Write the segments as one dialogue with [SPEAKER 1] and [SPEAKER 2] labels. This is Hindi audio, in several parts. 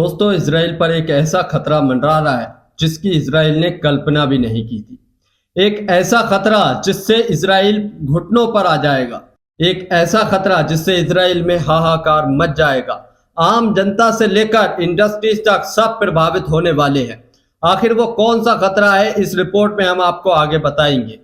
[SPEAKER 1] दोस्तों, इसराइल पर एक ऐसा खतरा मंडरा रहा है जिसकी इसराइल ने कल्पना भी नहीं की थी। एक ऐसा खतरा जिससे इसराइल घुटनों पर आ जाएगा। एक ऐसा खतरा जिससे इसराइल में हाहाकार मच जाएगा। आम जनता से लेकर इंडस्ट्रीज तक सब प्रभावित होने वाले हैं। आखिर वो कौन सा खतरा है, इस रिपोर्ट में हम आपको आगे बताएंगे।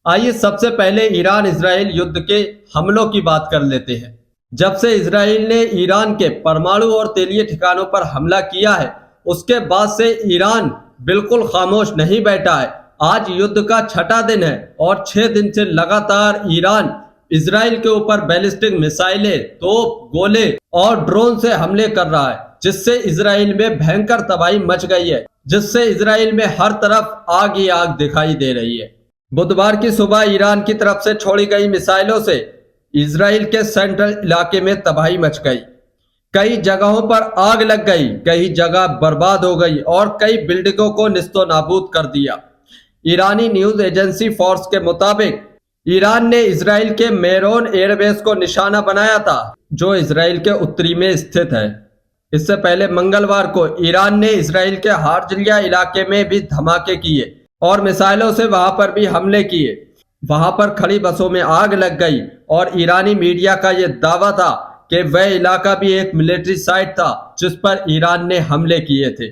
[SPEAKER 1] आइए सबसे पहले ईरान इसराइल युद्ध के हमलों की बात कर लेते हैं। जब से इसराइल ने ईरान के परमाणु और तेलीय ठिकानों पर हमला किया है, उसके बाद से ईरान बिल्कुल खामोश नहीं बैठा है। आज युद्ध का छठा दिन है और 6 दिन से लगातार ईरान इसराइल के ऊपर बैलिस्टिक मिसाइलें, तोप, गोले और ड्रोन से हमले कर रहा है, जिससे इसराइल में भयंकर तबाही मच गई है, जिससे इसराइल में हर तरफ आग ही आग दिखाई दे रही है। बुधवार की सुबह ईरान की तरफ से छोड़ी गई मिसाइलों से इसराइल के सेंट्रल इलाके में तबाही मच गई। कई जगहों पर आग लग गई, कई जगह बर्बाद हो गई और कई बिल्डिंगों को निस्तो नाबूद कर दिया। ईरानी न्यूज एजेंसी फोर्स के मुताबिक ईरान ने इसराइल के मेरोन एयरबेस को निशाना बनाया था, जो इसराइल के उत्तरी में स्थित है। इससे पहले मंगलवार को ईरान ने इसराइल के हार्जलिया इलाके में भी धमाके किए और मिसाइलों से वहां पर भी हमले किए। वहां पर खड़ी बसों में आग लग गई और ईरानी मीडिया का यह दावा था कि वह इलाका भी एक मिलिट्री साइट था जिस पर ईरान ने हमले किए थे।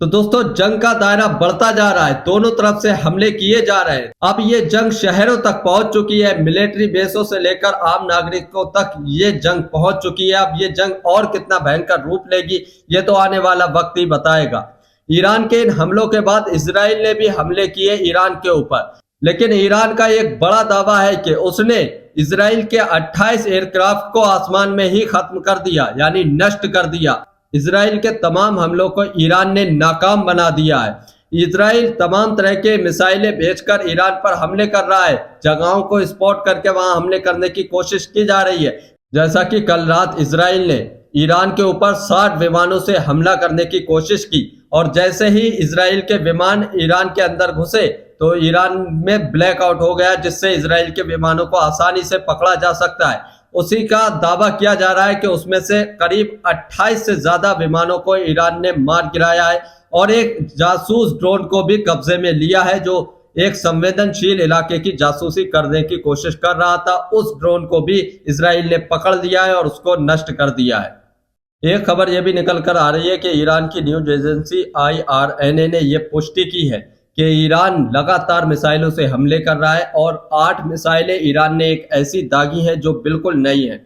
[SPEAKER 1] तो दोस्तों, जंग का दायरा बढ़ता जा रहा है, दोनों तरफ से हमले किए जा रहे हैं। अब ये जंग शहरों तक पहुंच चुकी है, मिलिट्री बेसों से लेकर आम नागरिकों तक ये जंग पहुंच चुकी है। अब ये जंग और कितना भयंकर रूप लेगी, ये तो आने वाला वक्त ही बताएगा। ईरान के इन हमलों के बाद इसराइल ने भी हमले किए ईरान के ऊपर, लेकिन ईरान का एक बड़ा दावा है कि उसने इसराइल के 28 एयरक्राफ्ट को आसमान में ही खत्म कर दिया, यानी नष्ट कर दिया। इसराइल के तमाम हमलों को ईरान ने नाकाम बना दिया है। इसराइल तमाम तरह के मिसाइलें भेजकर ईरान पर हमले कर रहा है। जगहों को स्पॉट करके वहां हमले करने की कोशिश की जा रही है। जैसा कि कल रात इसराइल ने ईरान के ऊपर 60 विमानों से हमला करने की कोशिश की और जैसे ही इसराइल के विमान ईरान के अंदर घुसे तो ईरान में ब्लैकआउट हो गया, जिससे इसराइल के विमानों को आसानी से पकड़ा जा सकता है। उसी का दावा किया जा रहा है कि उसमें से करीब 28 से ज्यादा विमानों को ईरान ने मार गिराया है और एक जासूस ड्रोन को भी कब्जे में लिया है, जो एक संवेदनशील इलाके की जासूसी करने की कोशिश कर रहा था। उस ड्रोन को भी इसराइल ने पकड़ लिया है और उसको नष्ट कर दिया है। एक खबर यह भी निकल कर आ रही है कि ईरान की न्यूज एजेंसी IRNA ने यह पुष्टि की है कि ईरान लगातार मिसाइलों से हमले कर रहा है और 8 मिसाइलें ईरान ने एक ऐसी दागी हैं जो बिल्कुल नई है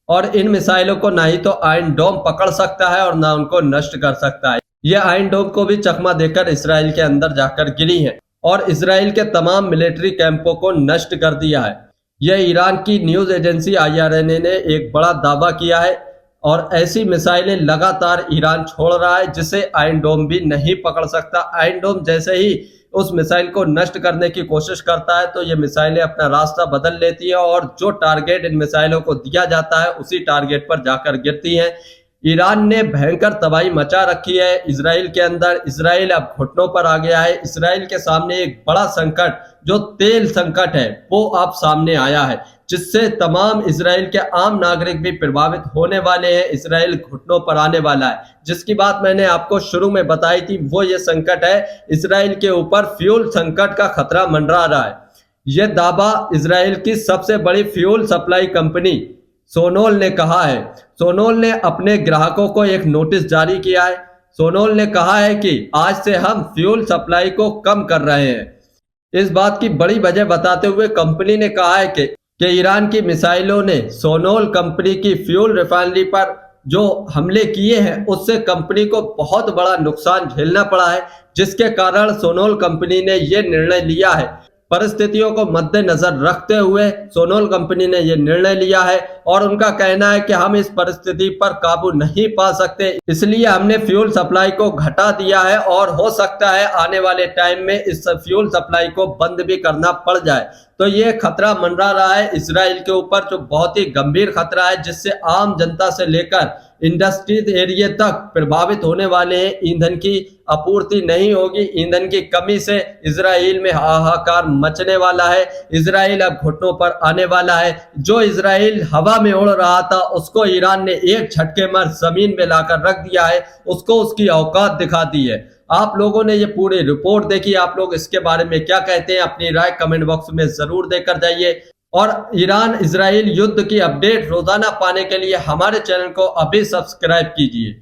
[SPEAKER 1] और इन मिसाइलों को ना ही तो आयरन डोम पकड़ सकता है और ना उनको नष्ट कर सकता है। ये आयरन डोम को भी चकमा देकर इसराइल के अंदर जाकर गिरी हैं और इसराइल के तमाम मिलिट्री कैंपों को नष्ट कर दिया है। यह ईरान की न्यूज एजेंसी IRNA ने एक बड़ा दावा किया है और ऐसी मिसाइलें लगातार ईरान छोड़ रहा है जिसे आयरन डोम भी नहीं पकड़ सकता। आयरन डोम जैसे ही उस मिसाइल को नष्ट करने की कोशिश करता है तो ये मिसाइलें अपना रास्ता बदल लेती है और जो टारगेट इन मिसाइलों को दिया जाता है उसी टारगेट पर जाकर गिरती हैं। ईरान ने भयंकर तबाही मचा रखी है इसराइल के अंदर। इसराइल अब घुटनों पर आ गया है। इसराइल के सामने एक बड़ा संकट, जो तेल संकट है, वो अब सामने आया है, जिससे तमाम इसराइल के आम नागरिक भी प्रभावित होने वाले हैं। इसराइल घुटनों पर आने वाला है। जिसकी बात मैंने आपको शुरू में बताई थी, वो ये संकट है, इसराइल के ऊपर फ्यूल संकट का खतरा मंडरा रहा है। यह दावा इसराइल की सबसे बड़ी फ्यूल सप्लाई कंपनी सोनोल ने कहा है। सोनोल ने अपने ग्राहकों को एक नोटिस जारी किया है। सोनोल ने कहा है कि आज से हम फ्यूल सप्लाई को कम कर रहे हैं। इस बात की बड़ी वजह बताते हुए कंपनी ने कहा है कि ईरान की मिसाइलों ने सोनोल कंपनी की फ्यूल रिफाइनरी पर जो हमले किए हैं उससे कंपनी को बहुत बड़ा नुकसान झेलना पड़ा है, जिसके कारण सोनोल कंपनी ने यह निर्णय लिया है। परिस्थितियों को मद्देनजर रखते हुए सोनोल कंपनी ने यह निर्णय लिया है और उनका कहना है कि हम इस परिस्थिति पर काबू नहीं पा सकते, इसलिए हमने फ्यूल सप्लाई को घटा दिया है और हो सकता है आने वाले टाइम में इस फ्यूल सप्लाई को बंद भी करना पड़ जाए। तो ये खतरा मंडरा रहा है इसराइल के ऊपर, जो बहुत ही गंभीर खतरा है, जिससे आम जनता से लेकर इंडस्ट्रीज एरिया तक प्रभावित होने वाले हैं। ईंधन की आपूर्ति नहीं होगी। ईंधन की कमी से इजराइल में हाहाकार मचने वाला है। इजराइल अब घुटनों पर आने वाला है। जो इजराइल हवा में उड़ रहा था उसको ईरान ने एक झटके में जमीन में लाकर रख दिया है, उसको उसकी औकात दिखा दी है। आप लोगों ने ये पूरी रिपोर्ट देखी, आप लोग इसके बारे में क्या कहते हैं? अपनी राय कमेंट बॉक्स में जरूर देकर जाइए। और ईरान इजराइल युद्ध की अपडेट रोजाना पाने के लिए हमारे चैनल को अभी सब्सक्राइब कीजिए।